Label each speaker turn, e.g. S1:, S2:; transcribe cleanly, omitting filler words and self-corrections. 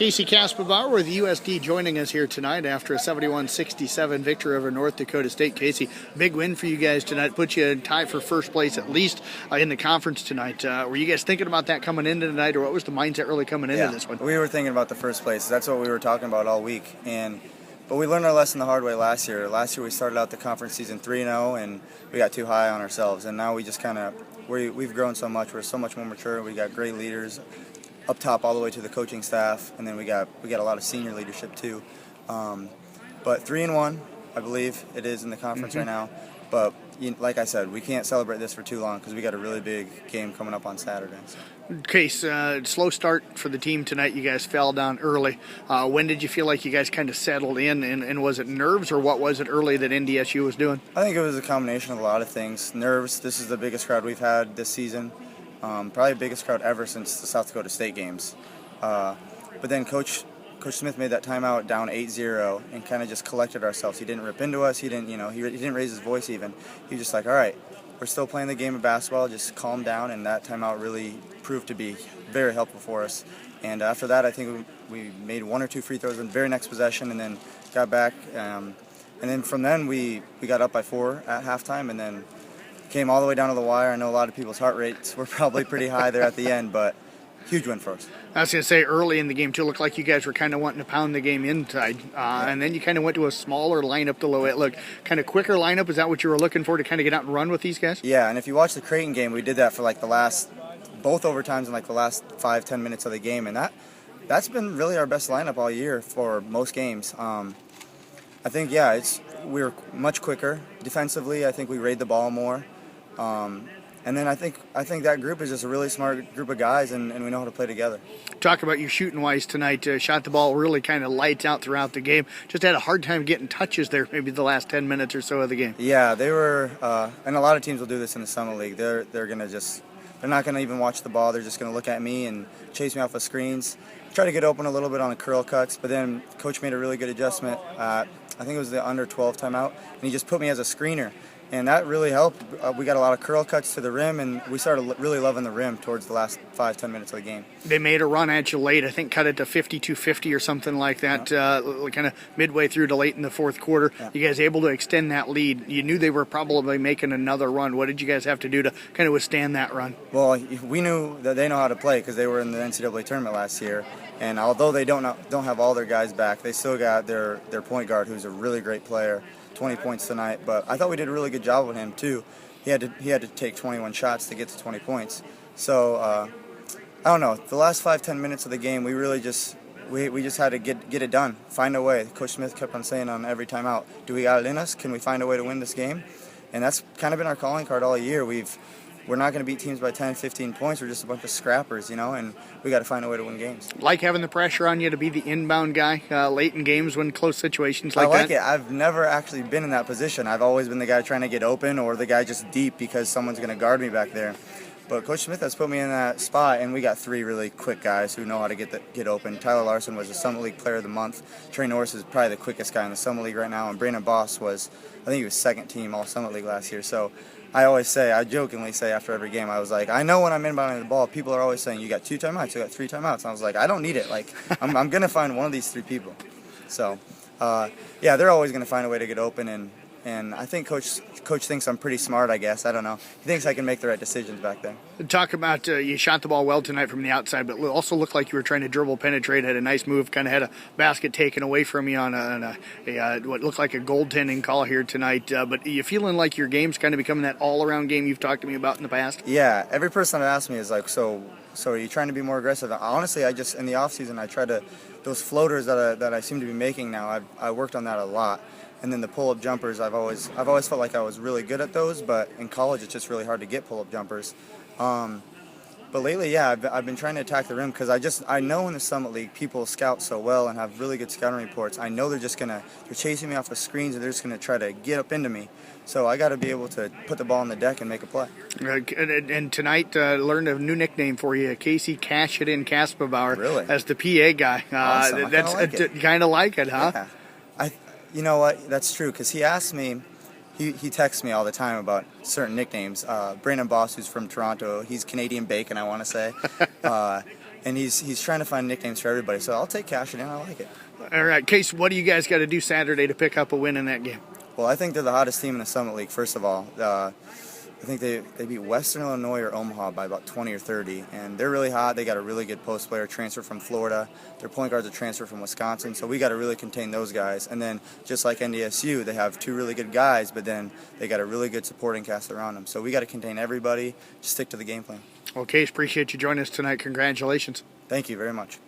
S1: Casey Kasperbauer with USD joining us here tonight after a 71-67 victory over North Dakota State. Casey, big win for you guys tonight. Put you in tie for first place at least in the conference tonight. Were you guys thinking about that coming into tonight, or what was the mindset really coming into this one?
S2: We were thinking about the first place. That's what we were talking about all week. But we learned our lesson the hard way last year. Last year we started out the conference season 3-0, and we got too high on ourselves. And now we just we've grown so much. We're so much more mature. We got great leaders up top all the way to the coaching staff, and then we got a lot of senior leadership too. But 3-1, I believe it is in the conference right now. But like I said, we can't celebrate this for too long because we got a really big game coming up on Saturday.
S1: Case, slow start for the team tonight. You guys fell down early. When did you feel like you guys kind of settled in, and was it nerves, or what was it early that NDSU was doing?
S2: I think it was a combination of a lot of things. Nerves. This is the biggest crowd we've had this season. Probably the biggest crowd ever since the South Dakota State games. But then Coach Smith made that timeout down 8-0 and kind of just collected ourselves. He didn't rip into us. He didn't, he didn't raise his voice even. He was just like, all right, we're still playing the game of basketball. Just calm down. And that timeout really proved to be very helpful for us. And after that, I think we made 1 or 2 free throws in the very next possession, and then got back. And then from then we got up by 4 at halftime, and then came all the way down to the wire. I know a lot of people's heart rates were probably pretty high there at the end, but huge win for us.
S1: I was going to say, early in the game, too, looked like you guys were kind of wanting to pound the game inside, and then you kind of went to a smaller lineup to low. It looked kind of quicker lineup. Is that what you were looking for, to kind of get out and run with these guys?
S2: Yeah, and if you watch the Creighton game, we did that for like both overtimes in like the last 5-10 minutes of the game, and that's been really our best lineup all year for most games. I think, we were much quicker defensively. I think we raid the ball more. And then I think that group is just a really smart group of guys, and we know how to play together.
S1: Talk about your shooting wise tonight. Shot the ball really kind of lights out throughout the game. Just had a hard time getting touches there, maybe the last 10 minutes or so of the game.
S2: Yeah, they were, and a lot of teams will do this in the summer league. They're not gonna even watch the ball. They're just gonna look at me and chase me off of screens. Try to get open a little bit on the curl cuts, but then coach made a really good adjustment. I think it was the under 12 timeout, and he just put me as a screener. And that really helped. We got a lot of curl cuts to the rim, and we started really loving the rim towards the last 5-10 minutes of the game.
S1: They made a run at you late. I think cut it to 52-50 or something like that, kind of midway through to late in the fourth quarter. Yeah. You guys able to extend that lead. You knew they were probably making another run. What did you guys have to do to kind of withstand that run?
S2: Well, we knew that they know how to play because they were in the NCAA tournament last year. And although they don't have all their guys back, they still got their point guard, who's a really great player. 20 points tonight, but I thought we did a really good job with him too. He had to take 21 shots to get to 20 points. So I don't know. The last 5-10 minutes of the game, we really just had to get it done, find a way. Coach Smith kept on saying on every timeout, "Do we got it in us? Can we find a way to win this game?" And that's kind of been our calling card all year. We're not going to beat teams by 10, 15 points. We're just a bunch of scrappers, and we got to find a way to win games.
S1: Like having the pressure on you to be the inbound guy late in games when close situations like that?
S2: I like it. I've never actually been in that position. I've always been the guy trying to get open, or the guy just deep because someone's going to guard me back there. But Coach Smith has put me in that spot, and we got 3 really quick guys who know how to get open. Tyler Larson was the Summit League Player of the Month. Trey Norris is probably the quickest guy in the Summit League right now, and Brandon Boss I think he was second team All Summit League last year. So I jokingly say after every game, I was like, I know when I'm inbounding the ball, people are always saying, you got 2 timeouts, you got 3 timeouts. And I was like, I don't need it. Like, I'm going to find one of these 3 people. So, they're always going to find a way to get open, and I think Coach thinks I'm pretty smart, I guess. I don't know. He thinks I can make the right decisions back there.
S1: Talk about you shot the ball well tonight from the outside, but also looked like you were trying to dribble penetrate, had a nice move, kind of had a basket taken away from you on what looked like a goaltending call here tonight. But are you feeling like your game's kind of becoming that all-around game you've talked to me about in the past?
S2: Yeah, every person that asks me is like, so are you trying to be more aggressive? Honestly, I just, in the offseason, I try to, those floaters that I seem to be making now, I worked on that a lot. And then the pull-up jumpers, I've always felt like I was really good at those, but in college it's just really hard to get pull-up jumpers. But lately, I've been trying to attack the rim because I know in the Summit League people scout so well and have really good scouting reports. I know they're chasing me off the screens and they're just gonna try to get up into me. So I got to be able to put the ball on the deck and make a play.
S1: And tonight, learned a new nickname for you, Casey Cash It In Kasperbauer.
S2: Really?
S1: As the PA guy.
S2: Awesome.
S1: That's kind of like it, huh?
S2: Yeah. You know what? That's true, because he asked me, he texts me all the time about certain nicknames. Brandon Boss, who's from Toronto, he's Canadian bacon, I want to say. and he's trying to find nicknames for everybody. So I'll take cash it in. I like it.
S1: All right, Case, what do you guys got to do Saturday to pick up a win in that game?
S2: Well, I think they're the hottest team in the Summit League. First of all, I think they beat Western Illinois or Omaha by about 20 or 30, and they're really hot. They got a really good post player transfer from Florida. Their point guards are transferred from Wisconsin, so we got to really contain those guys. And then just like NDSU, they have two really good guys, but then they got a really good supporting cast around them. So we got to contain everybody. Just stick to the game plan.
S1: Well, Case, appreciate you joining us tonight. Congratulations.
S2: Thank you very much.